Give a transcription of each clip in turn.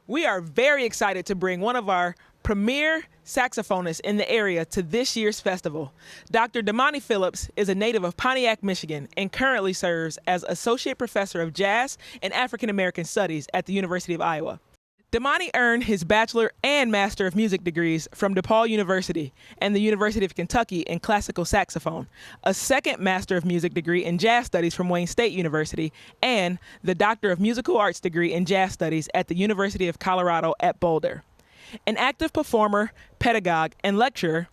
We are very excited to bring one of our premier saxophonists in the area to this year's festival. Dr. Damani Phillips is a native of Pontiac, Michigan, and currently serves as Associate Professor of Jazz and African American Studies at the University of Iowa. Damani earned his Bachelor and Master of Music degrees from DePaul University and the University of Kentucky in classical saxophone, a second Master of Music degree in Jazz Studies from Wayne State University, and the Doctor of Musical Arts degree in Jazz Studies at the University of Colorado at Boulder. An active performer, pedagogue, and lecturer,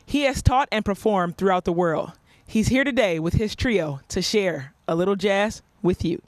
he has taught and performed throughout the world. He's here today with his trio to share a little jazz with you.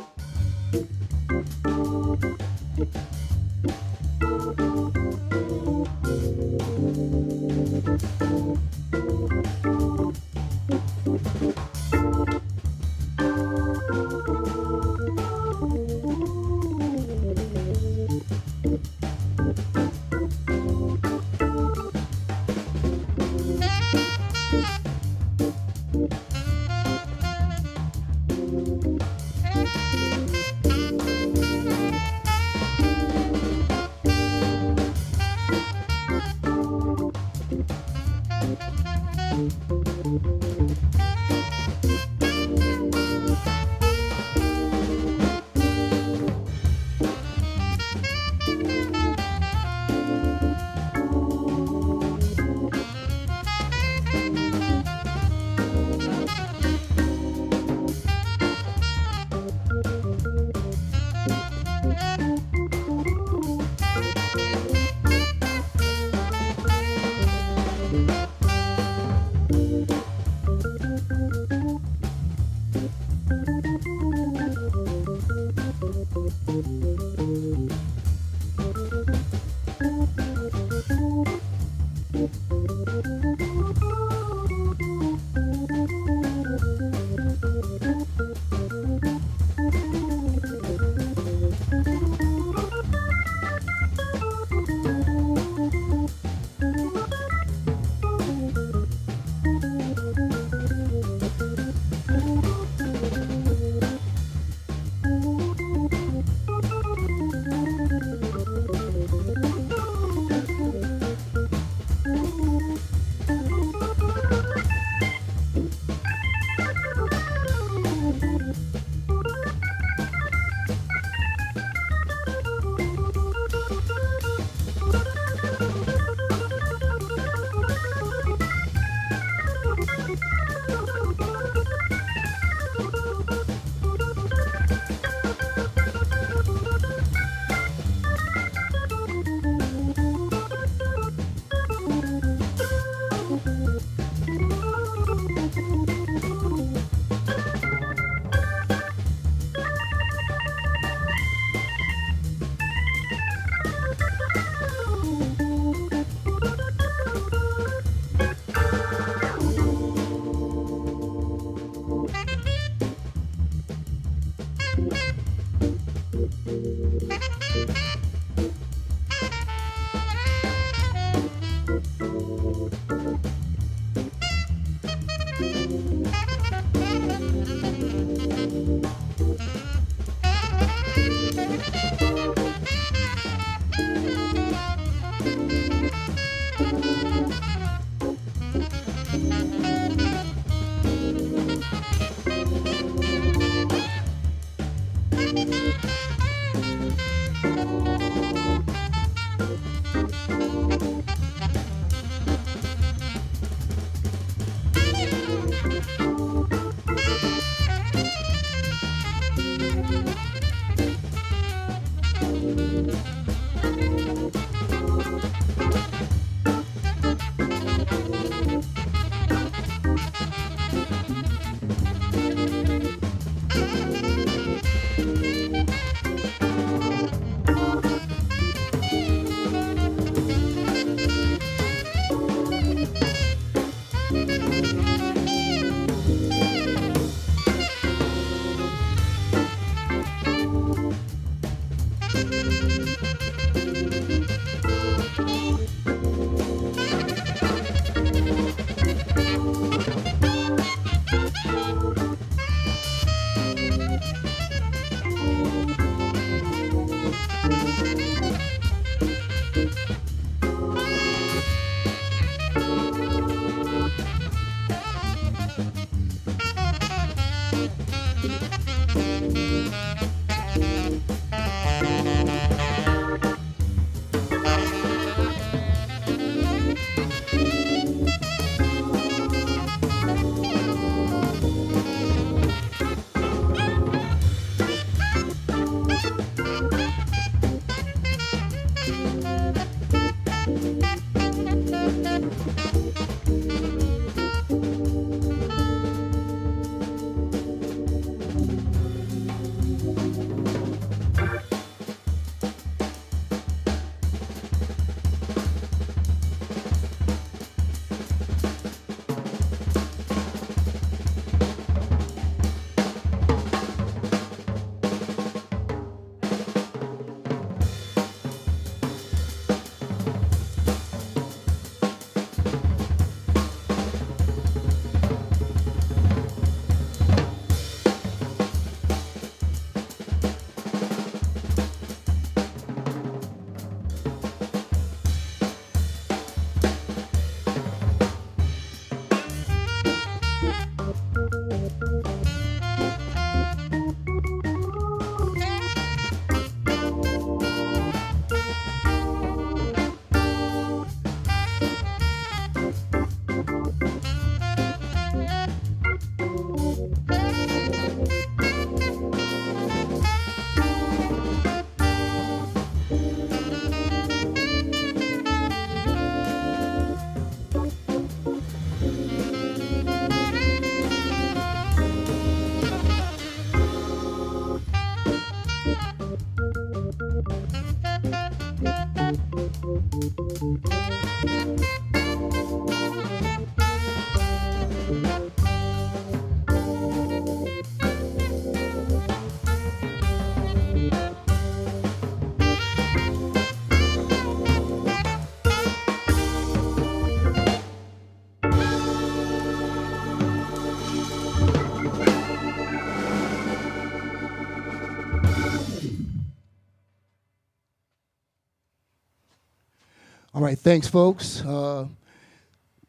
All right, thanks, folks.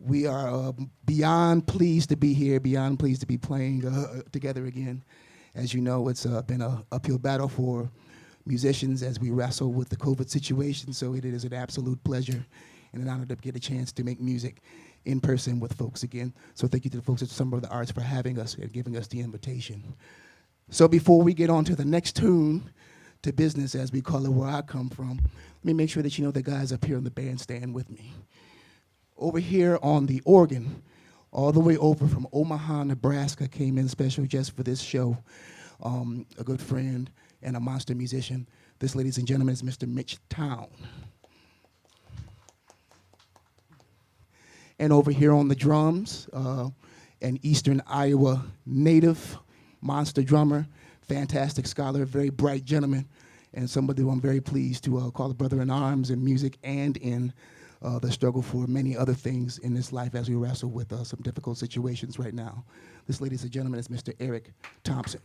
We are beyond pleased to be here, beyond pleased to be playing together again. As you know, it's been an uphill battle for musicians as we wrestle with the COVID situation, so it is an absolute pleasure and an honor to get a chance to make music in person with folks again. So thank you to the folks at Summer of the Arts for having us and giving us the invitation. So before we get on to the next tune, to business as we call it where I come from, let me make sure that you know the guys up here on the bandstand with me. Over here on the organ, all the way over from Omaha, Nebraska, came in special just for this show, a good friend and a monster musician. This, ladies and gentlemen, is Mr. Mitch Town. And over here on the drums, an Eastern Iowa native, monster drummer, fantastic scholar, very bright gentleman, and somebody who I'm very pleased to call a brother in arms in music and in the struggle for many other things in this life as we wrestle with some difficult situations right now. This, ladies and gentlemen, is Mr. Eric Thompson.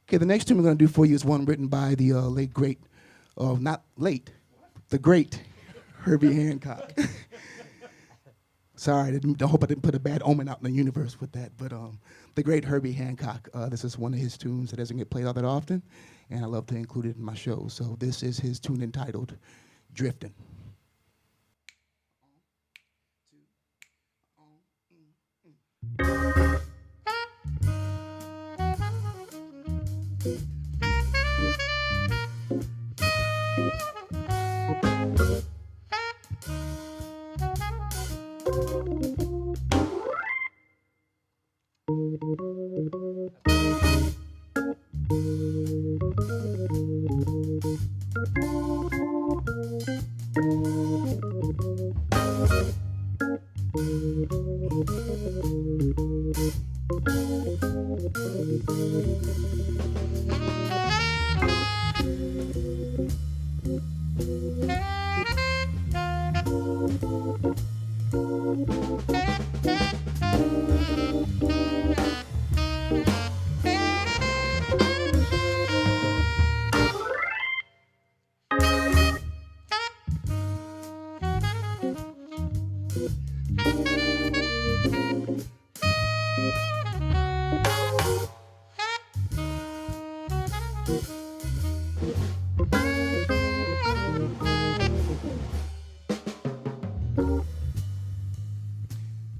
Okay, the next tune we're going to do for you is one written by the late, great, not late, the great Herbie Hancock. Sorry, I hope I didn't put a bad omen out in the universe with that, but the great Herbie Hancock, this is one of his tunes that doesn't get played all that often, and I love to include it in my show. So this is his tune entitled, Driftin'.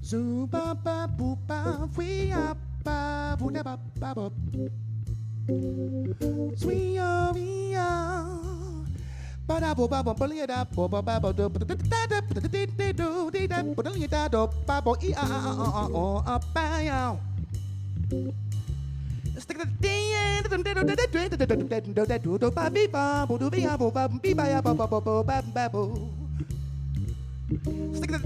Zuba ba boo ba we up ba boo da ba ba ba. Sweet we ba da bo ba bo ba li da bo ba ba bo do ba da da da da da do di da ba da li da do ba bo I a ba ya. Stick the day and the do ba bi ba bo do bi ya bo ba bi ba ya ba ba ba ba ba bo. Stick the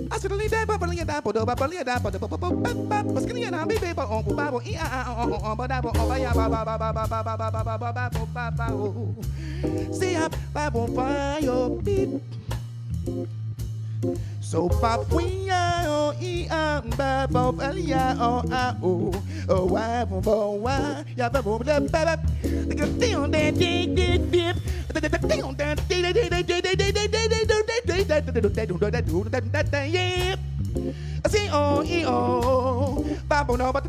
I said, leave that bubble in that bottle, bubble in that bottle, but skinny and I be paper on Bible, see up, Bible fire beep. So pop we are bad for Valia oh why for why ya for the baba the deal that dip the deal that yeah I see Bible no but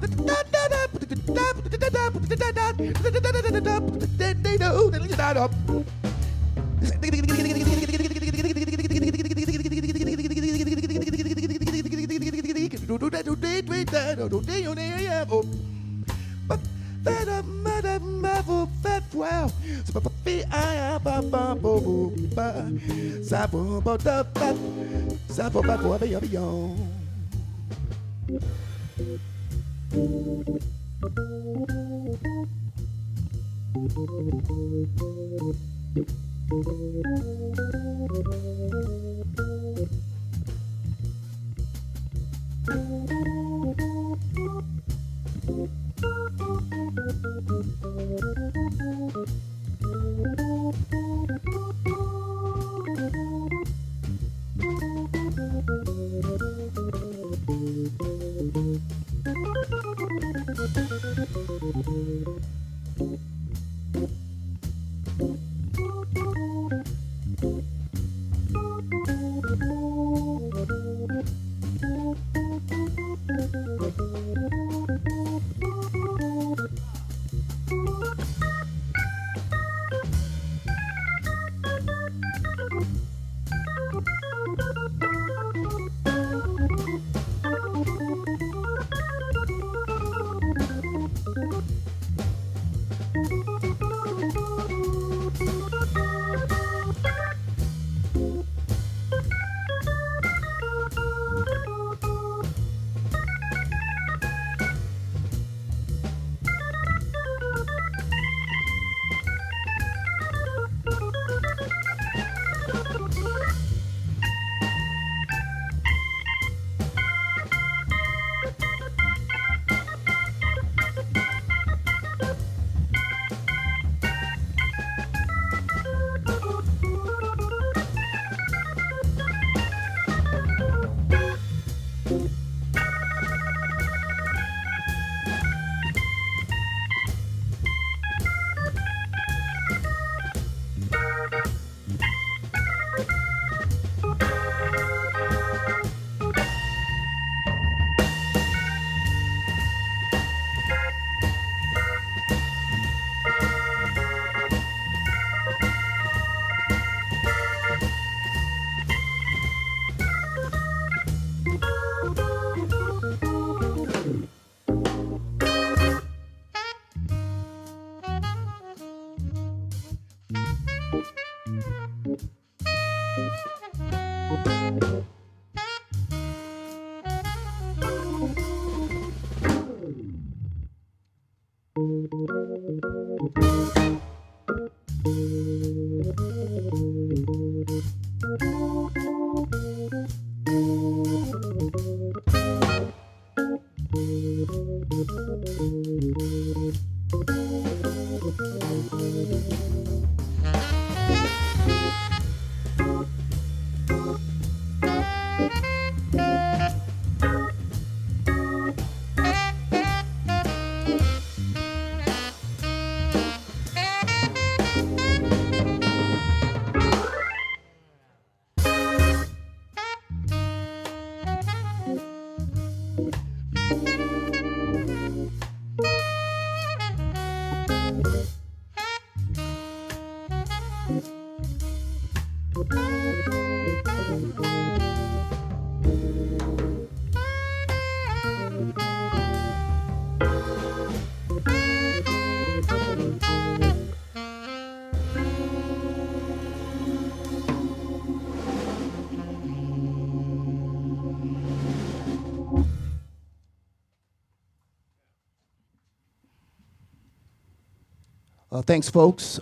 Thanks, folks.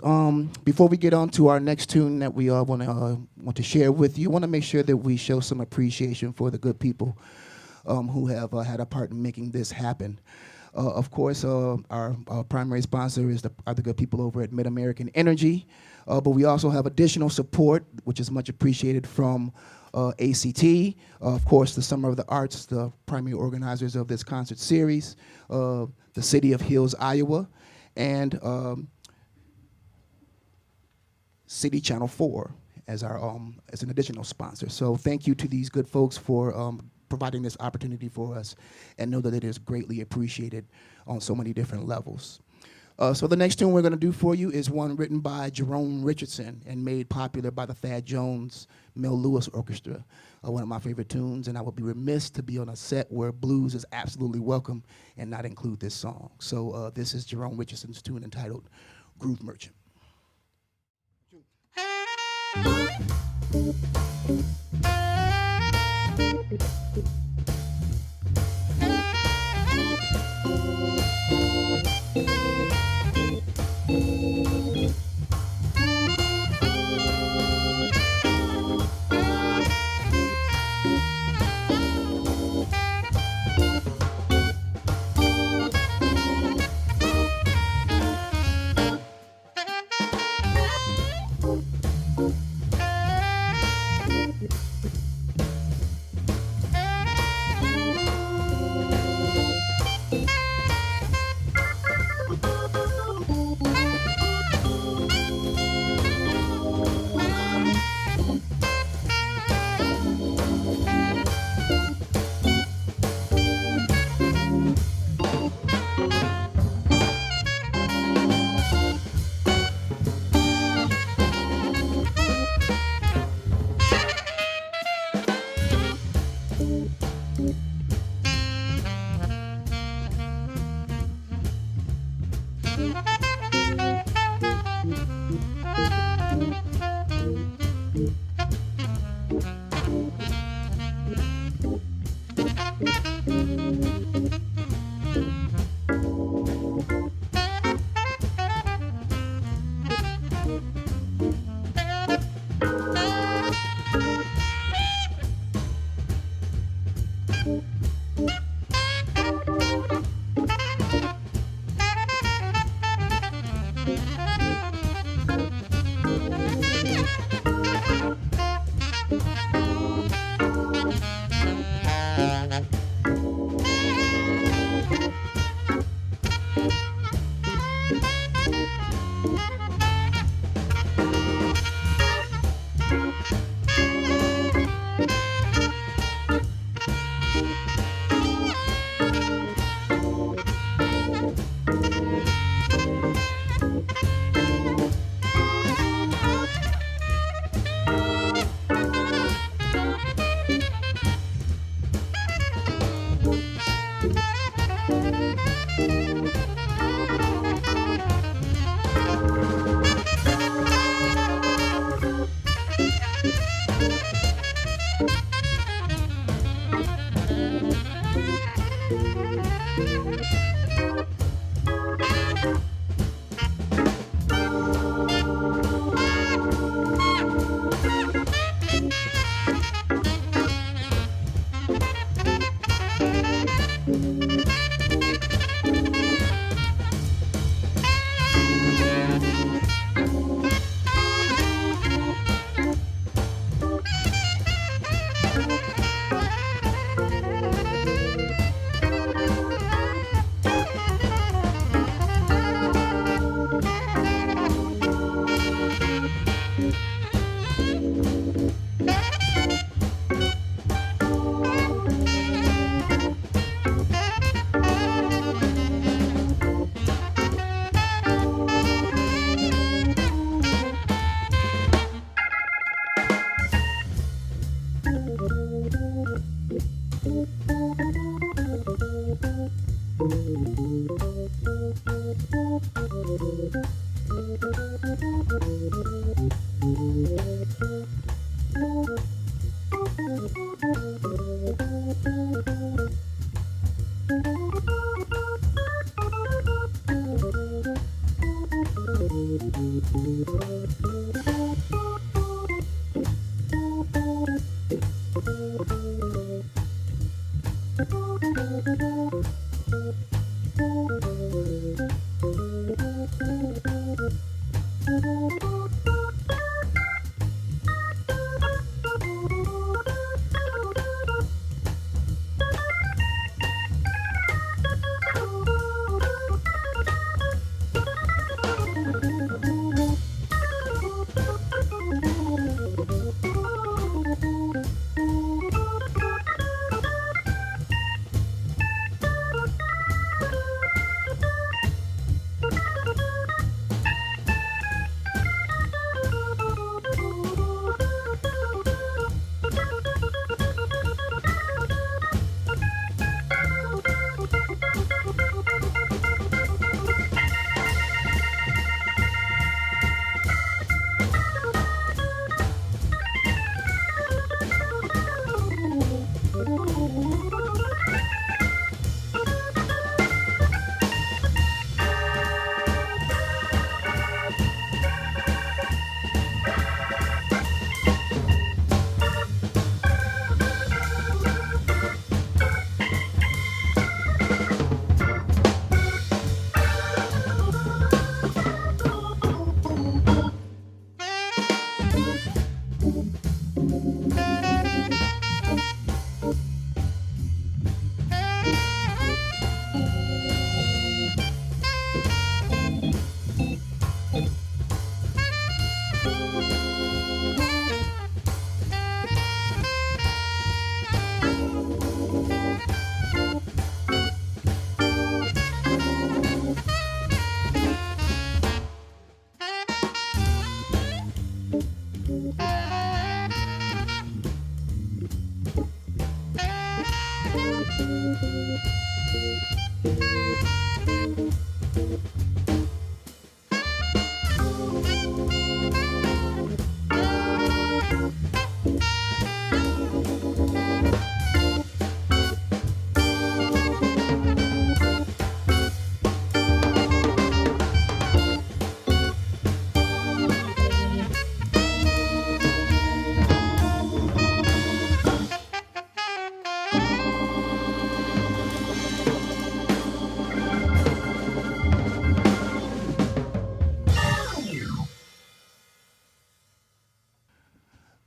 Before we get on to our next tune that we want to share with you, I want to make sure that we show some appreciation for the good people who have had a part in making this happen. Of course, our primary sponsor are the good people over at Mid-American Energy, but we also have additional support, which is much appreciated from ACT, of course, the Summer of the Arts, the primary organizers of this concert series, the City of Hills, Iowa, and City Channel 4 as as an additional sponsor. So thank you to these good folks for providing this opportunity for us, and know that it is greatly appreciated on so many different levels. So the next tune we're going to do for you is one written by Jerome Richardson and made popular by the Thad Jones Mel Lewis Orchestra. One of my favorite tunes, and I would be remiss to be on a set where blues is absolutely welcome and not include this song. So this is Jerome Richardson's tune entitled Groove Merchant.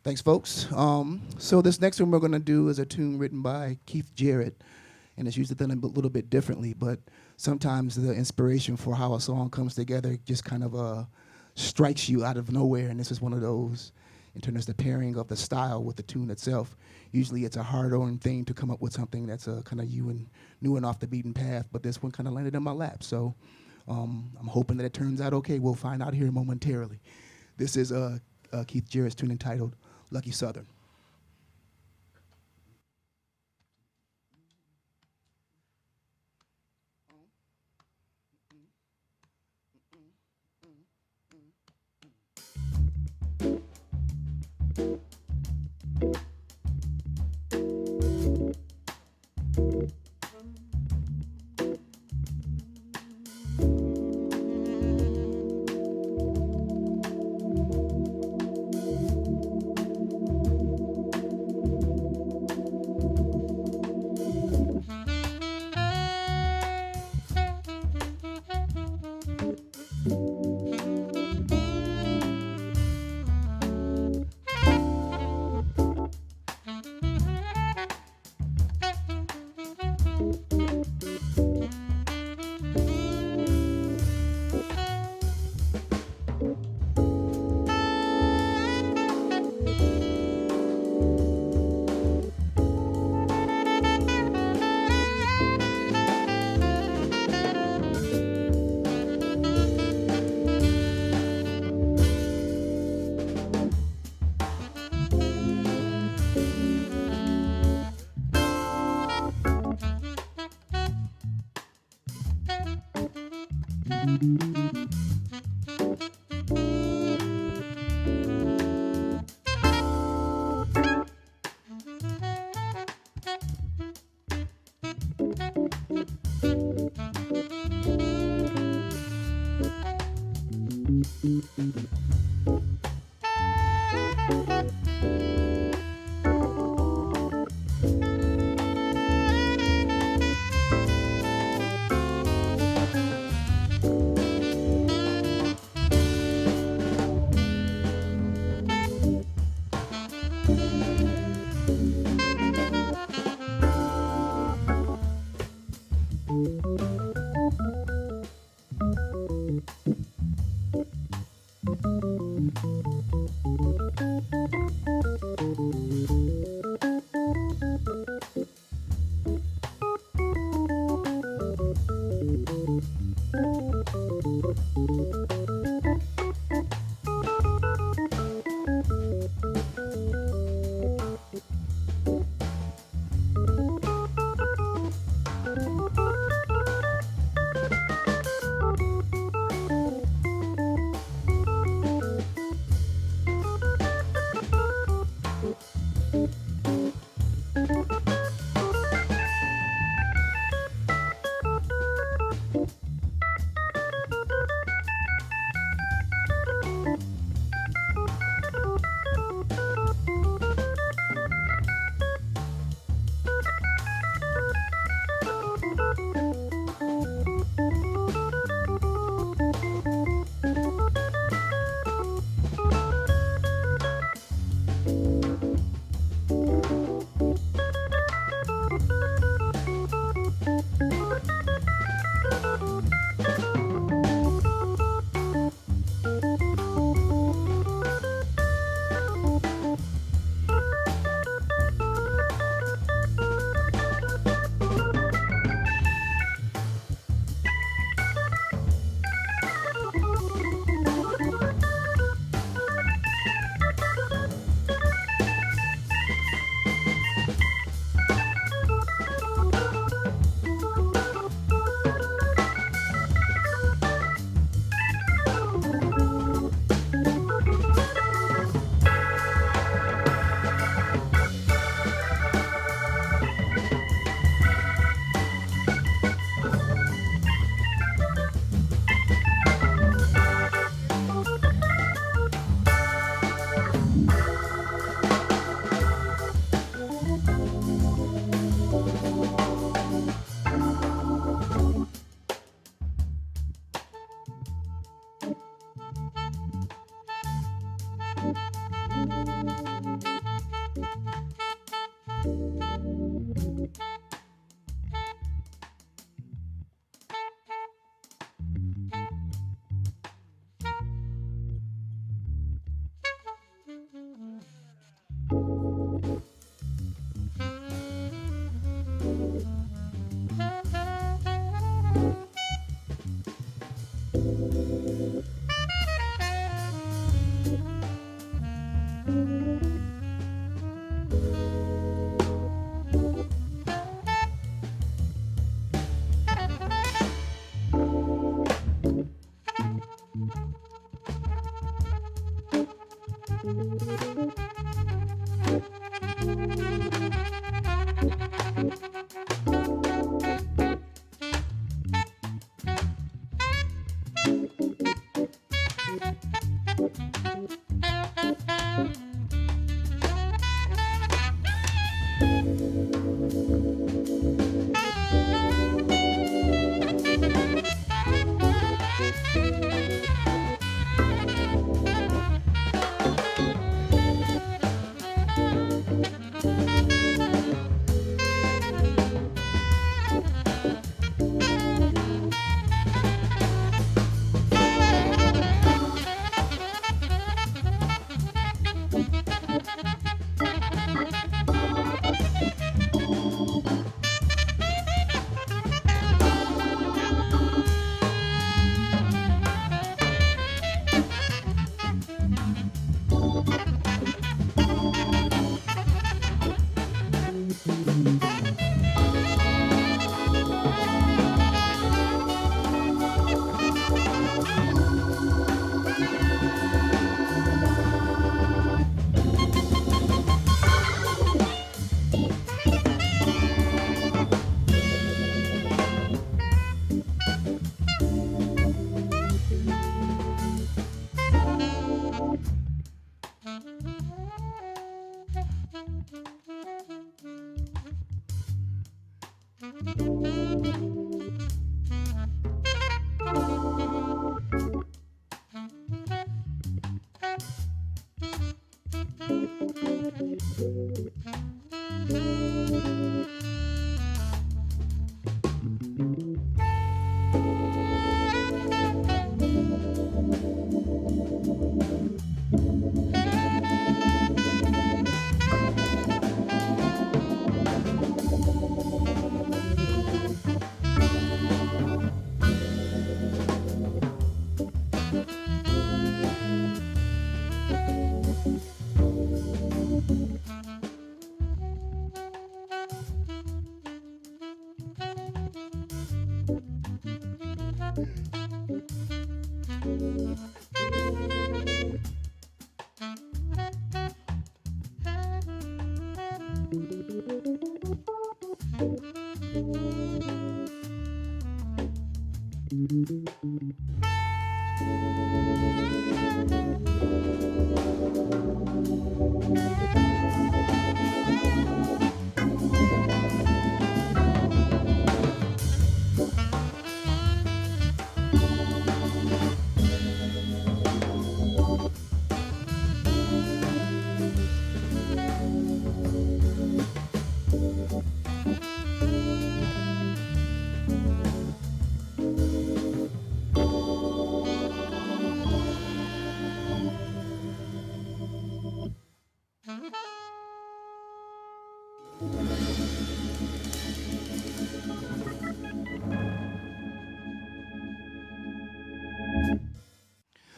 Thanks, folks. So this next one we're going to do is a tune written by Keith Jarrett, and it's usually done a little bit differently, but sometimes the inspiration for how a song comes together just kind of strikes you out of nowhere, and this is one of those in terms of the pairing of the style with the tune itself. Usually it's a hard-earned thing to come up with something that's kind of new and off the beaten path, but this one kind of landed in my lap, so I'm hoping that it turns out okay. We'll find out here momentarily. This is Keith Jarrett's tune entitled Lucky Southern.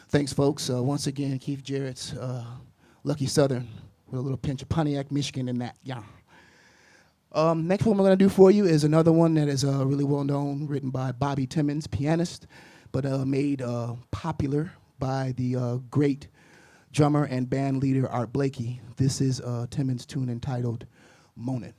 Thanks, folks. Once again, Keith Jarrett's Lucky Southern with a little pinch of Pontiac, Michigan in that. Yeah. Next one we're going to do for you is another one that is really well known, written by Bobby Timmons, pianist, but made popular by the great drummer and band leader Art Blakey. This is Timmons' tune entitled Moanin'.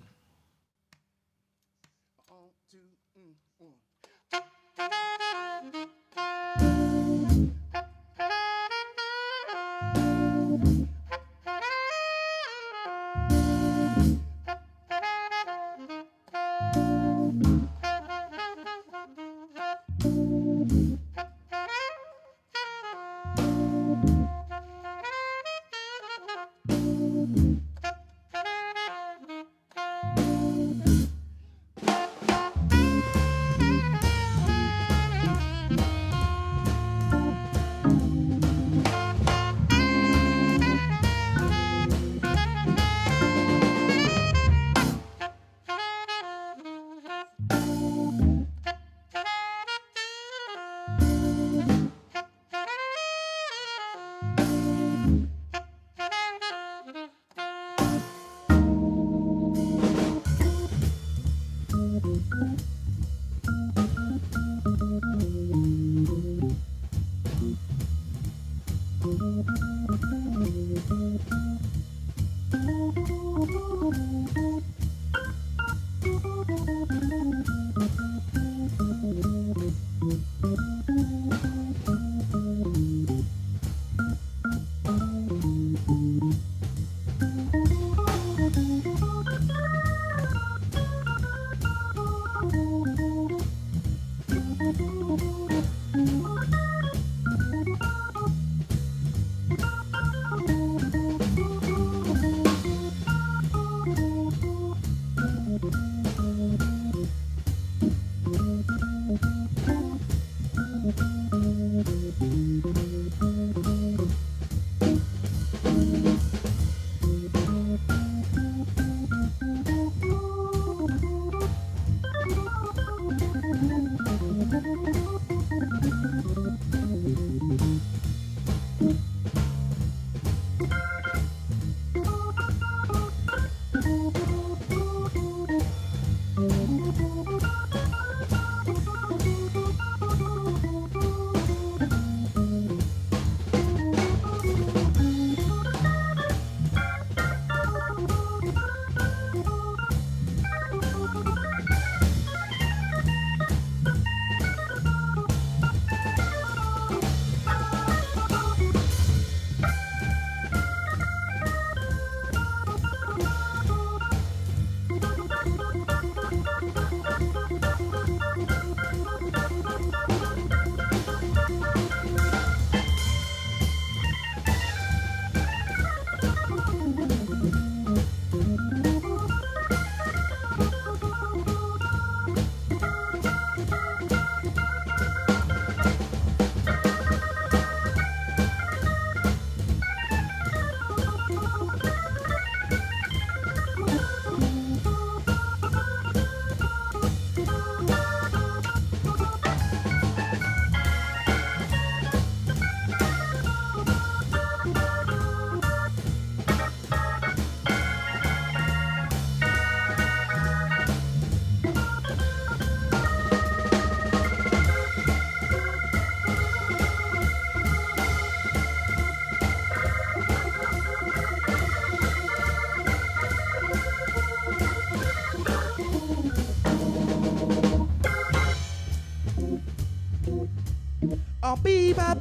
Oh, bebop.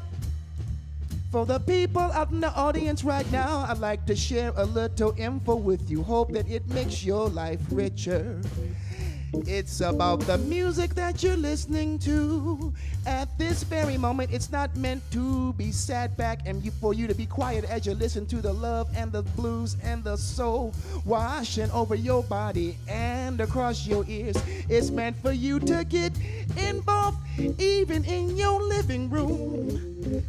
For the people out in the audience right now, I'd like to share a little info with you. Hope that it makes your life richer. It's about the music that you're listening to. At this very moment, it's not meant to be sat back and for you to be quiet as you listen to the love and the blues and the soul washing over your body and across your ears. It's meant for you to get involved even in your living room.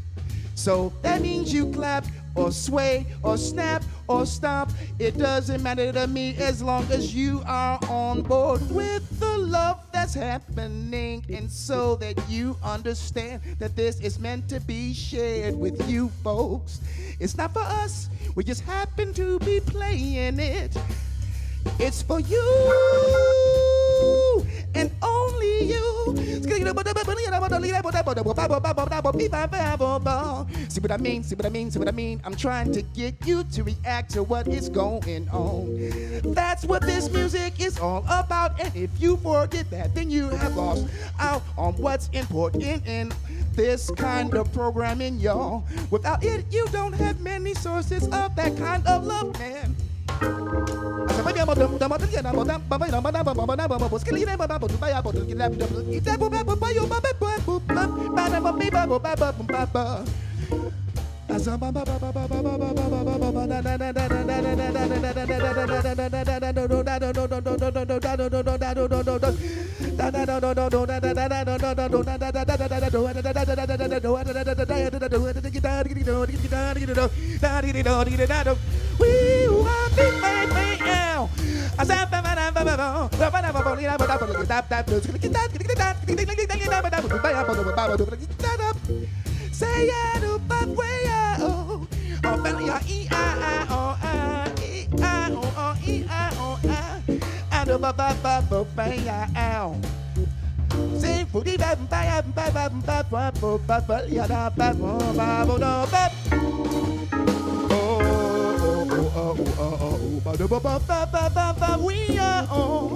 So that means you clap or sway or snap or stomp. It doesn't matter to me as long as you are on board with the love that's happening. And so that you understand that this is meant to be shared with you folks. It's not for us, we just happen to be playing it. It's for you and only you. See what I mean? See what I mean? See what I mean? I'm trying to get you to react to what is going on. That's what this music is all about. And if you forget that, then you have lost out on what's important in this kind of programming, y'all. Without it, you don't have many sources of that kind of love, man. Say ya do but way oh oh belly e I o e I o e I o I do ba ba ba ba ba ya say for the ba ba ba ba ba ba ba ba ba ya da ba ba ba ba ba oh oh oh oh oh ba do ba ba ba ba ba we are oh.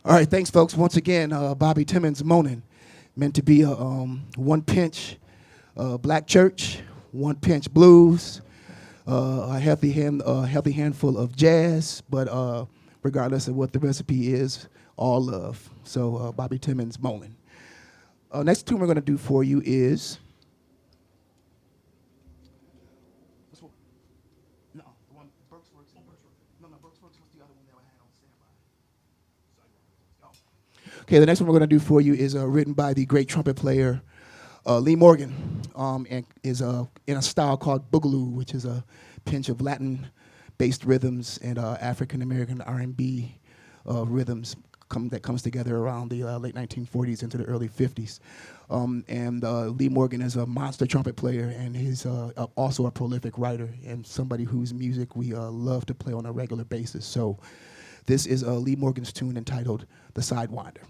All right, thanks, folks. Once again, Bobby Timmons Moaning, meant to be a one pinch black church, one pinch blues, a healthy handful of jazz, but regardless of what the recipe is, all love. So Bobby Timmons Moaning. Next tune we're going to do for you is. No, the one Burks Works. No, Burks Works was the other one that I had on standby. Okay, the next one we're going to do for you is written by the great trumpet player Lee Morgan, and is in a style called boogaloo, which is a pinch of Latin-based rhythms and African American R&B rhythms that comes together around the late 1940s into the early 50s. And Lee Morgan is a monster trumpet player, and he's also a prolific writer and somebody whose music we love to play on a regular basis. So this is Lee Morgan's tune entitled "The Sidewinder."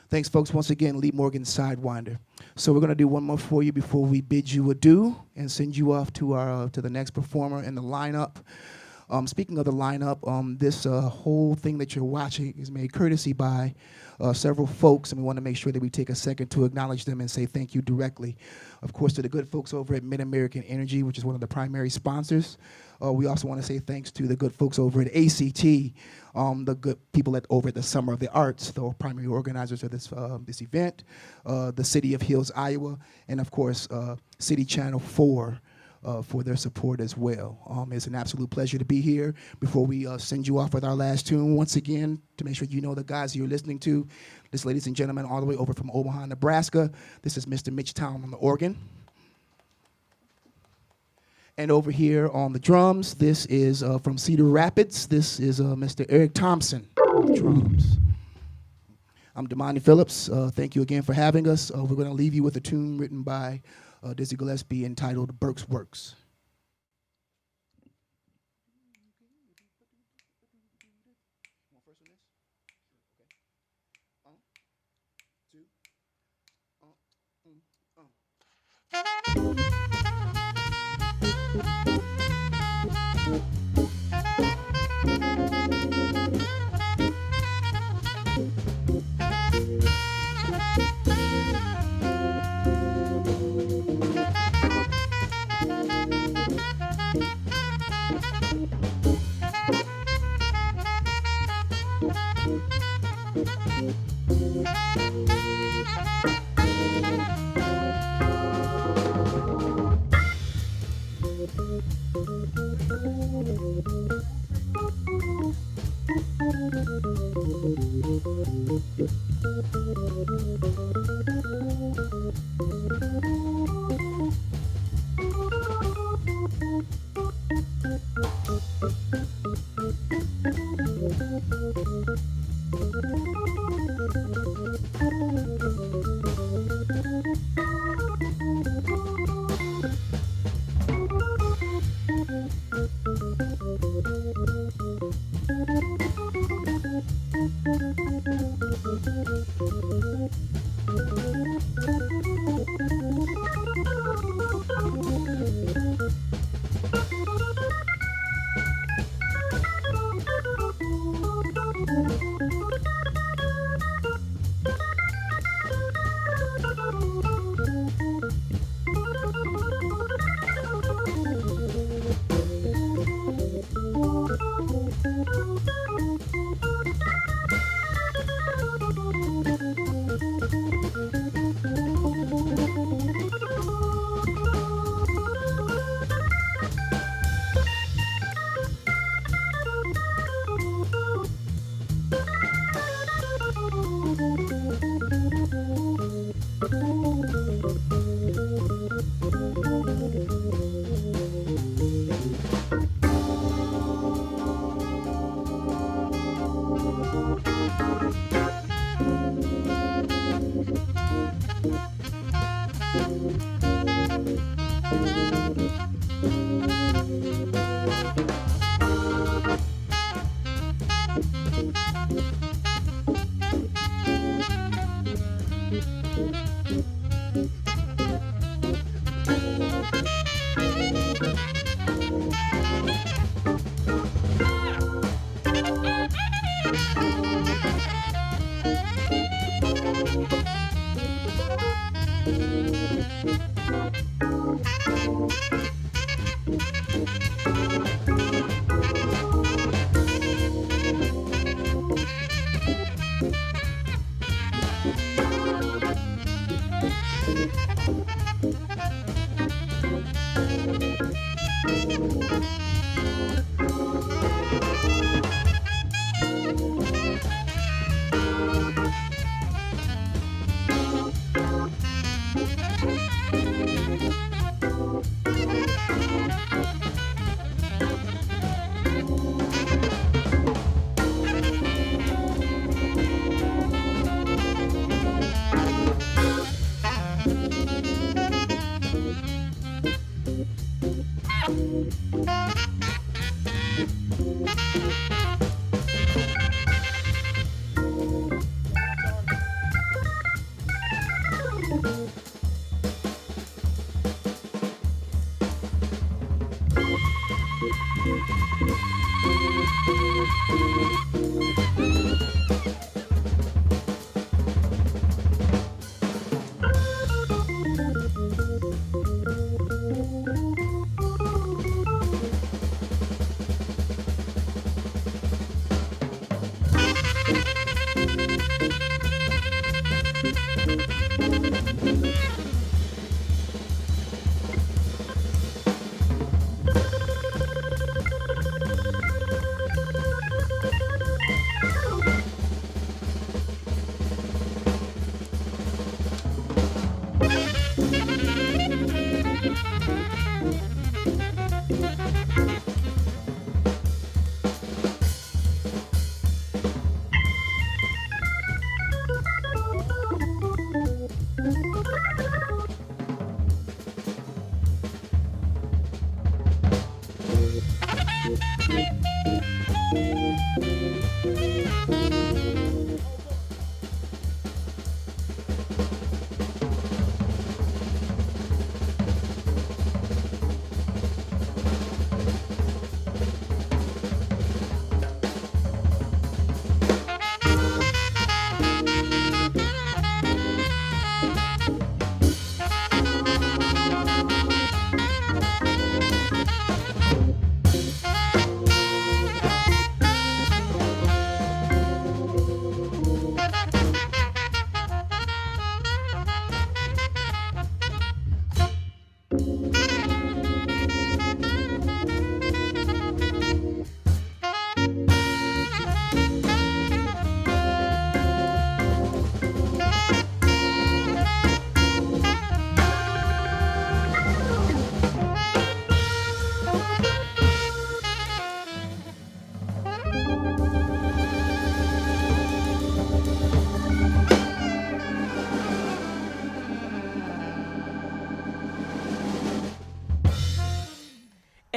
Thanks, folks. Once again, Lee Morgan Sidewinder. So we're going to do one more for you before we bid you adieu and send you off to our to the next performer in the lineup. Speaking of the lineup, this whole thing that you're watching is made courtesy by several folks, and we want to make sure that we take a second to acknowledge them and say thank you directly. Of course, to the good folks over at Mid-American Energy, which is one of the primary sponsors. We also want to say thanks to the good folks over at ACT, the good people over at the Summer of the Arts, the primary organizers of this event, the City of Hills, Iowa, and of course, City Channel 4 for their support as well. It's an absolute pleasure to be here. Before we send you off with our last tune, once again, to make sure you know the guys you're listening to, this, ladies and gentlemen, all the way over from Omaha, Nebraska, this is Mr. Mitch Town on the organ. And over here on the drums, this is from Cedar Rapids. This is Mr. Eric Thompson on the drums. I'm Damani Phillips. Thank you again for having us. We're going to leave you with a tune written by Dizzy Gillespie entitled Burke's Works.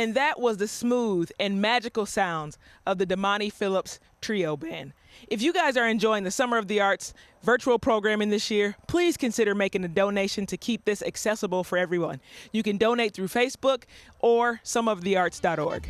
And that was the smooth and magical sounds of the Damani Phillips Trio Band. If you guys are enjoying the Summer of the Arts virtual programming this year, please consider making a donation to keep this accessible for everyone. You can donate through Facebook or someofthearts.org.